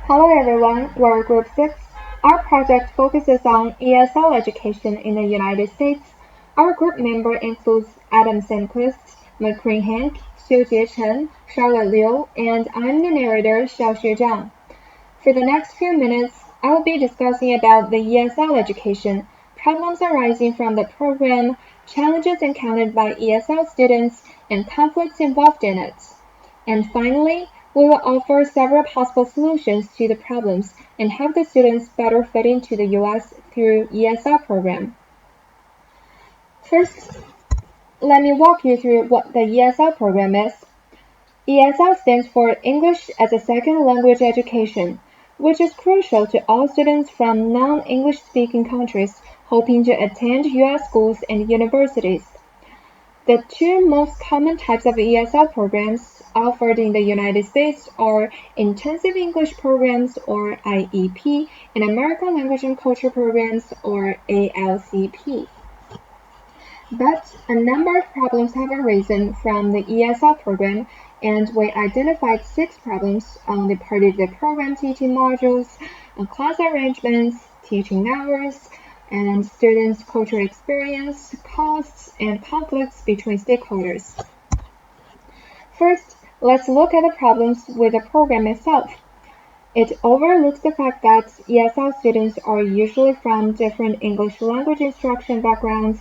Hello everyone, we're Group 6. Our project focuses on ESL education in the United States. Our group member includes Adam Sundquist, Macrae Hanke, Xiujie Chen, Charlotte Liu, and I'm the narrator Xiaoxue Zhang. For the next few minutes, I will be discussing about the ESL education, problems arising from the program, challenges encountered by ESL students, and conflicts involved in it. And finally, we will offer several possible solutions to the problems and help the students better fit into the US through ESL program. First, let me walk you through what the ESL program is. ESL stands for English as a Second Language Education, which is crucial to all students from non-English speaking countries hoping to attend US schools and universities. The two most common types of ESL programs offered in the United States are Intensive English Programs or IEP and American Language and Culture Programs or ALCP. But a number of problems have arisen from the ESL program, and we identified 6 problems on the part of the program teaching modules, class arrangements, teaching hours, and students' cultural experience, costs, and conflicts between stakeholders. First, let's look at the problems with the program itself. It overlooks the fact that ESL students are usually from different English language instruction backgrounds.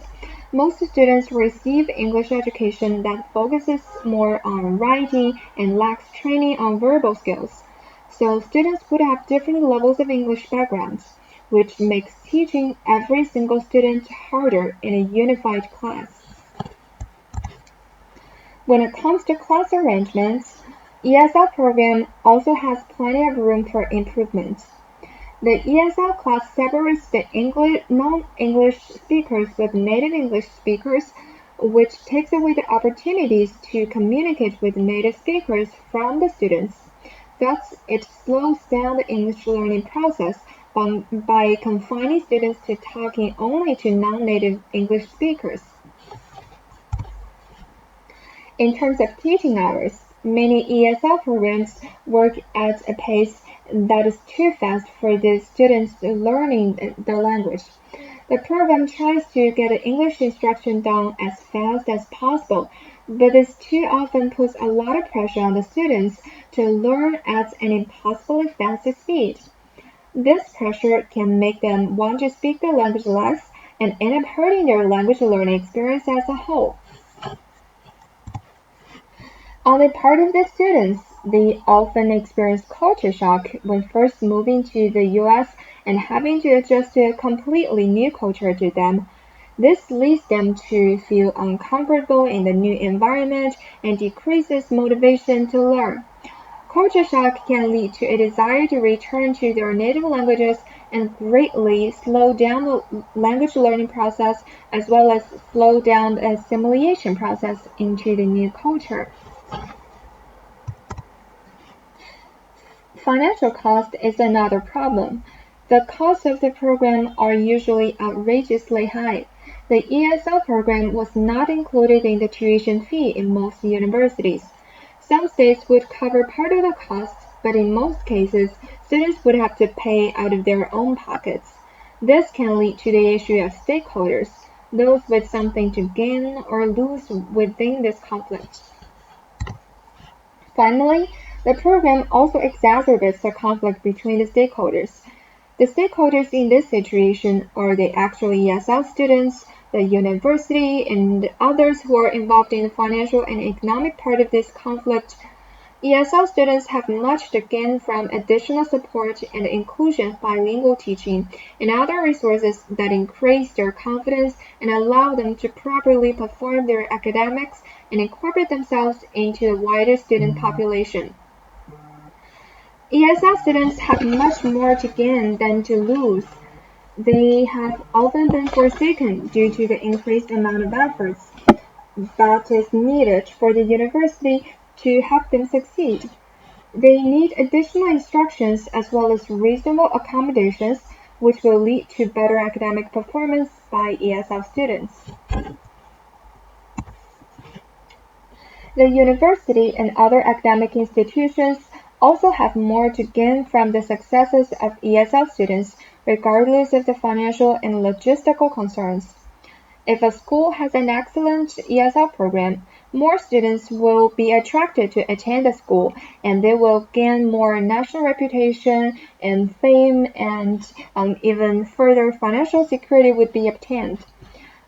Most students receive English education that focuses more on writing and lacks training on verbal skills. So students would have different levels of English backgrounds, which makes teaching every single student harder in a unified class. When it comes to class arrangements, ESL program also has plenty of room for improvement. The ESL class separates the non-English speakers with native English speakers, which takes away the opportunities to communicate with native speakers from the students. Thus, it slows down the English learning process by confining students to talking only to non-native English speakers. In terms of teaching hours, many ESL programs work at a pace that is too fast for the students learning the language. The program tries to get English instruction done as fast as possible, but this too often puts a lot of pressure on the students to learn at an impossibly fast speed. This pressure can make them want to speak the language less and end up hurting their language learning experience as a whole. On the part of the students, they often experience culture shock when first moving to the US and having to adjust to a completely new culture to them. This leads them to feel uncomfortable in the new environment and decreases motivation to learn. Culture shock can lead to a desire to return to their native languages and greatly slow down the language learning process as well as slow down the assimilation process into the new culture. Financial cost is another problem. The costs of the program are usually outrageously high. The ESL program was not included in the tuition fee in most universities. Some states would cover part of the cost, but in most cases, students would have to pay out of their own pockets. This can lead to the issue of stakeholders, those with something to gain or lose within this conflict. Finally, the program also exacerbates the conflict between the stakeholders. The stakeholders in this situation are the actual ESL students, the university, and others who are involved in the financial and economic part of this conflict. ESL students have much to gain from additional support and inclusion of bilingual teaching and other resources that increase their confidence and allow them to properly perform their academics and incorporate themselves into the wider student population. ESL students have much more to gain than to lose. They have often been forsaken due to the increased amount of efforts that is needed for the university to help them succeed. They need additional instructions as well as reasonable accommodations, which will lead to better academic performance by ESL students. The university and other academic institutions also have more to gain from the successes of ESL students, regardless of the financial and logistical concerns. If a school has an excellent ESL program, more students will be attracted to attend the school, and they will gain more national reputation and fame, and even further financial security would be obtained.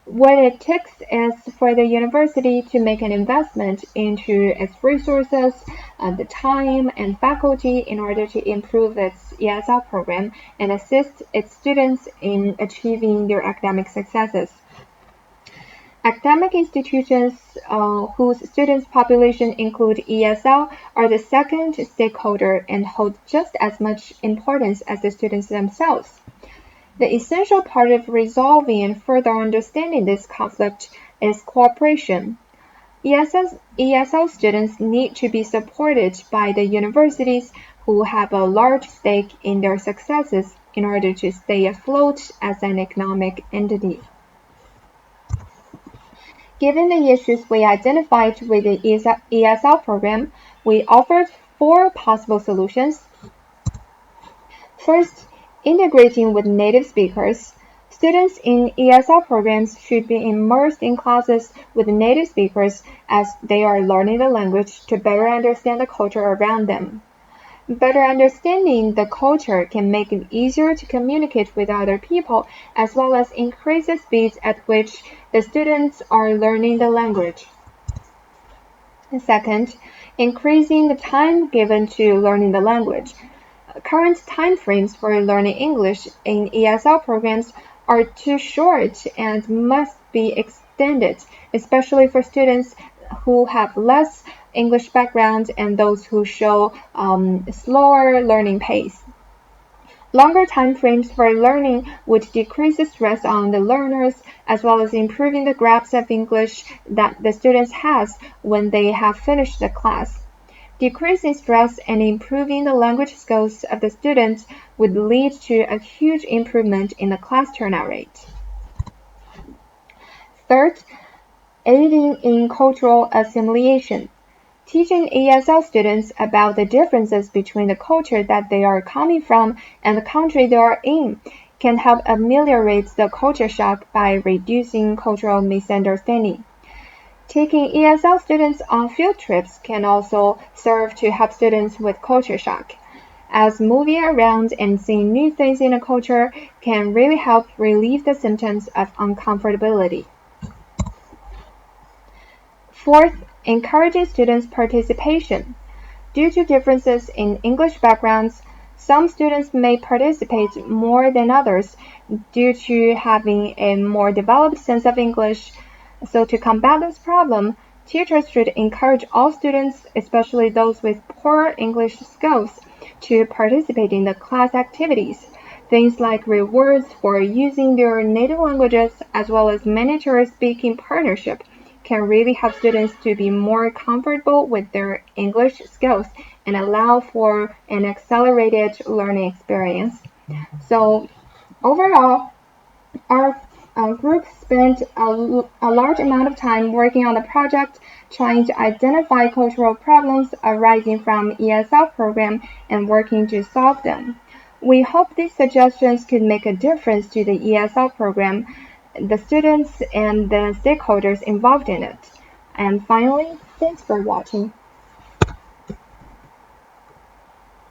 What it takes is for the university to make an investment into its resources, the time, and faculty in order to improve its ESL program and assist its students in achieving their academic successes. Academic institutions whose students' population include ESL are the second stakeholder and hold just as much importance as the students themselves. The essential part of resolving and further understanding this conflict is cooperation. ESL students need to be supported by the universities who have a large stake in their successes in order to stay afloat as an economic entity. Given the issues we identified with the ESL program, we offered 4 possible solutions. First, integrating with native speakers. Students in ESL programs should be immersed in classes with native speakers as they are learning the language to better understand the culture around them. Better understanding the culture can make it easier to communicate with other people, as well as increase the speed at which the students are learning the language. Second, increasing the time given to learning the language. Current time frames for learning English in ESL programs are too short and must be extended, especially for students who have less English background and those who show slower learning pace. Longer time frames for learning would decrease the stress on the learners, as well as improving the grasp of English that the students has when they have finished the class. Decreasing stress and improving the language skills of the students would lead to a huge improvement in the class turnout rate. Third, aiding in cultural assimilation. Teaching ESL students about the differences between the culture that they are coming from and the country they are in can help ameliorate the culture shock by reducing cultural misunderstanding. Taking ESL students on field trips can also serve to help students with culture shock, as moving around and seeing new things in a culture can really help relieve the symptoms of uncomfortability. Fourth, encouraging students' participation. Due to differences in English backgrounds, some students may participate more than others due to having a more developed sense of English. So to combat this problem, teachers should encourage all students, especially those with poor English skills, to participate in the class activities. Things like rewards for using their native languages as well as mandatory speaking partnership can really help students to be more comfortable with their English skills and allow for an accelerated learning experience. So overall, our group spent a large amount of time working on the project, trying to identify cultural problems arising from ESL program and working to solve them. We hope these suggestions could make a difference to the ESL program, the students, and the stakeholders involved in it. And finally, thanks for watching.